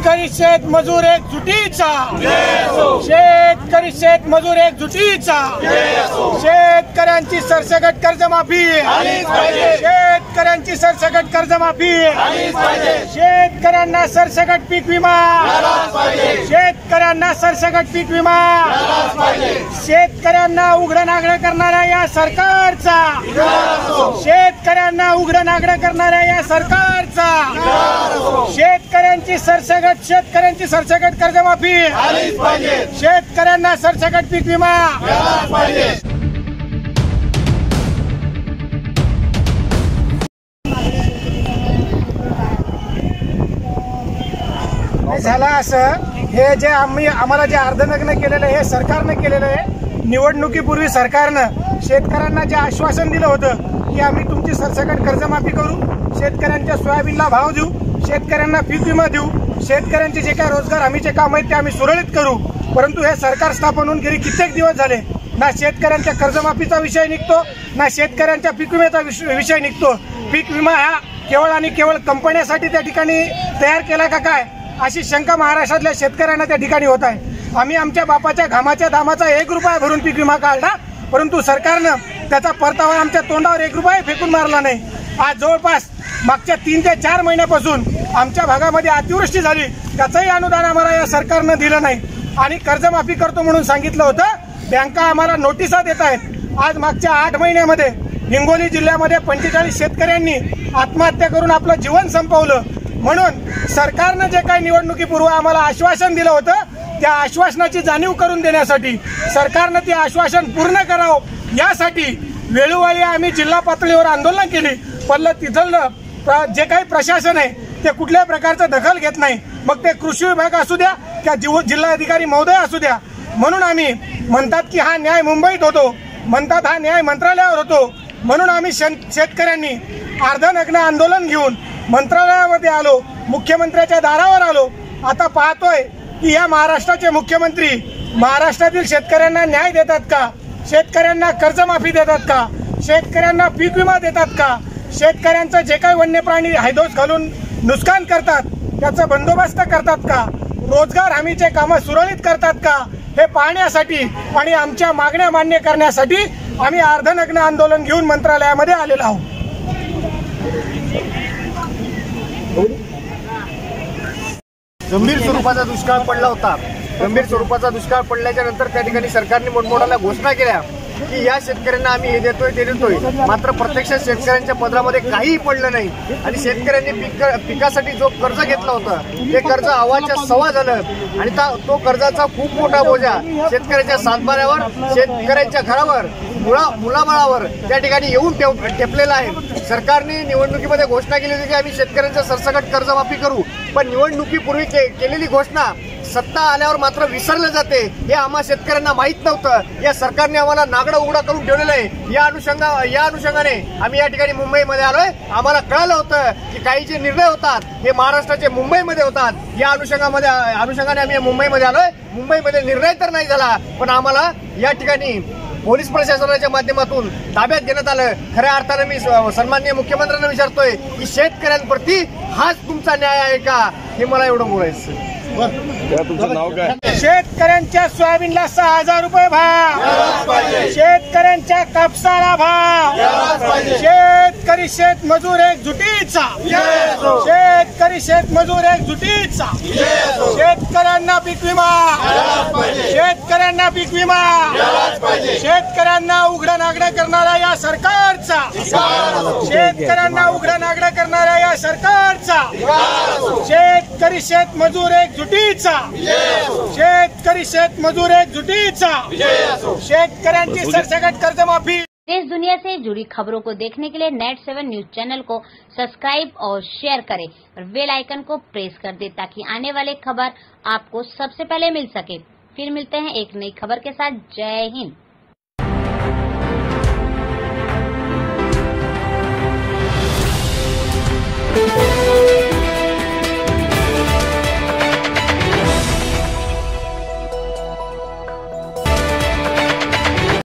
शेतकरी शेतमजूर एकजुटीचा, शेतकरी शेतमजूर एकजुटीचा, शेतकऱ्यांची सरसकट कर्जमाफी, शेतकऱ्यांची सरसकट कर्जमाफी, शेतकऱ्यांना सरसकट पीक विमा, शेतकऱ्यांना सरसकट पीक विमा, शेतकऱ्यांना उघडं नागडं करणाऱ्या या सरकारचा, शेतकऱ्यांना उघडं नागडं करणाऱ्या या सरकारचा, शेतकऱ्यांची सरसकट कर्जमाफी, शेतकऱ्यांना सरसकट पीक विमा. झालं असं, हे जे आम्हाला जे अर्धनग्न केलेलं आहे हे सरकारनं केलेलं आहे. निवडणुकीपूर्वी सरकारनं शेतकऱ्यांना जे आश्वासन दिलं होतं की आम्ही तुमची सरसकट कर्जमाफी करू, शेतकऱ्यांच्या सोयाबीनला भाव देऊ, शेतकऱ्यांना पीक विमा देऊ, शेतकऱ्यांचे जे काही रोजगार हमीचे काम आहेत ते आम्ही सुरळीत करू. परंतु हे सरकार स्थापन होऊन गेली कित्येक दिवस झाले, ना शेतकऱ्यांच्या कर्जमाफीचा विषय निघतो, ना शेतकऱ्यांच्या पीक विम्याचा विषय निघतो. पीक विमा हा केवळ आणि केवळ कंपन्यांसाठी त्या ठिकाणी तयार केला का काय, अशी शंका महाराष्ट्रातल्या शेतकऱ्यांना त्या ठिकाणी होत आहे. आम्ही आमच्या बापाच्या घामाच्या दामाचा 1 रुपया भरून पीक विमा काढला, परंतु सरकारनं त्याचा परतावा आमच्या तोंडावर 1 रुपया फेकून मारला नाही. आज जवळपास मागच्या 3 ते 4 महिन्यापासून आमच्या भागामध्ये अतिवृष्टी झाली, त्याचंही अनुदान आम्हाला या सरकारनं दिलं नाही. आणि कर्जमाफी करतो म्हणून सांगितलं होतं, बँका आम्हाला नोटिसा देत आहेत. आज मागच्या 8 महिन्यामध्ये हिंगोली जिल्ह्यामध्ये 45 शेतकऱ्यांनी आत्महत्या करून आपलं जीवन संपवलं. म्हणून सरकारनं जे काही निवडणुकीपूर्वी आम्हाला आश्वासन दिलं होतं, त्या आश्वासनाची जाणीव करून देण्यासाठी, सरकारनं ते आश्वासन पूर्ण करावं यासाठी वेळोवेळी आम्ही जिल्हा पातळीवर आंदोलन केली. पण तिथलं जे काही प्रशासन आहे ते कुठल्याही प्रकारचं दखल घेत नाही. मग ते कृषी विभाग असू द्या किंवा जिल्हाधिकारी महोदय असू द्या. म्हणून आम्ही म्हणतात की हा न्याय मुंबईत होतो, म्हणतात हा न्याय मंत्रालयावर होतो. म्हणून आम्ही शेतकऱ्यांनी अर्धनग्न आंदोलन घेऊन मंत्रालयामध्ये आलो, मुख्यमंत्र्याच्या दारावर आलो. आता पाहतोय की या महाराष्ट्राचे मुख्यमंत्री महाराष्ट्रातील शेतकऱ्यांना न्याय देतात का, शेतकऱ्यांना कर्जमाफी देतात का, शेतकऱ्यांना पीक विमा देतात का, शेतकऱ्यांचं जे काही वन्य प्राणी हैदोस घालून नुकसान करतात त्याचा बंदोबस्त करतात का, रोजगार हमीचे कामं सुरळीत करतात का, हे पाहण्यासाठी आणि आमच्या मागण्या मान्य करण्यासाठी आम्ही अर्धनग्न आंदोलन घेऊन मंत्रालयामध्ये आलेलो आहोत. गंभीर स्वरूपाचा दुष्काळ पडला होता. गंभीर स्वरूपाचा दुष्काळ पडल्याच्या नंतर त्या ठिकाणी सरकारने मोठमोठ्या घोषणा केल्या की या शेतकऱ्यांना आम्ही हे देतोय ते देतोय. मात्र प्रत्यक्षात शेतकऱ्यांच्या पदरामध्ये काहीही पडलं नाही आणि शेतकऱ्यांनी पिकासाठी जो कर्ज घेतला होता ते कर्ज अवाच्या सवा झालं आणि तो कर्जाचा खूप मोठा बोजा शेतकऱ्याच्या सातबाऱ्यावर, शेतकऱ्यांच्या घरावर, मुलाबाळावर त्या ठिकाणी येऊन ठेपलेला आहे. सरकारने निवडणुकीमध्ये घोषणा केली होती की आम्ही शेतकऱ्यांचं सरसकट कर्जमाफी करू, पण निवडणुकीपूर्वी केलेली घोषणा सत्ता आल्यावर मात्र विसरलं जाते. हे आम्हा शेतकऱ्यांना माहीत नव्हतं. या सरकारने आम्हाला नागडा उघडा करून ठेवलेलं आहे. या अनुषंगाने आम्ही या ठिकाणी मुंबईमध्ये आलोय. आम्हाला कळलं होतं की काही जे निर्णय होतात हे महाराष्ट्राचे मुंबईमध्ये होतात. या अनुषंगाने आम्ही मुंबईमध्ये आलोय. मुंबईमध्ये निर्णय तर नाही झाला, पण आम्हाला या ठिकाणी पोलीस प्रशासनाच्या माध्यमातून ताब्यात घेण्यात आलं. खऱ्या अर्थानं मी सन्माननीय मुख्यमंत्र्यांना विचारतोय की शेतकऱ्यांप्रती हाच तुमचा न्याय आहे का, हे मला एवढं बोलायचं. तुमचं नाव काय? शेतकऱ्यांच्या सोयाबीनला 6,000 रुपये भाव, शेतकऱ्यांच्या कापसाला भाव, शेतकरी शेतमजूर एकजुटीचा, शेतकरी शेतमजूर एकजुटीचा, शेतकऱ्यांना पीक विमा, शेतकऱ्यांना पीक विमा, शेतकऱ्यांना उघडं नागडं करणाऱ्या या सरकारचा, शेतकऱ्यांना उघडं नागडं करणाऱ्या या सरकारचा, शेतकरी शेतमजूर एकजुटीचा, शेतकरी शेतमजूर एकजुटीचा, शेतकऱ्यांची सरसकट कर्जमाफी. देश दुनिया से जुड़ी खबरों को देखने के लिए नेट 7 न्यूज चैनल को सब्सक्राइब और शेयर करें और बेल आइकन को प्रेस कर दें ताकि आने वाले खबर आपको सबसे पहले मिल सके. फिर मिलते हैं एक नई खबर के साथ. जय हिंद.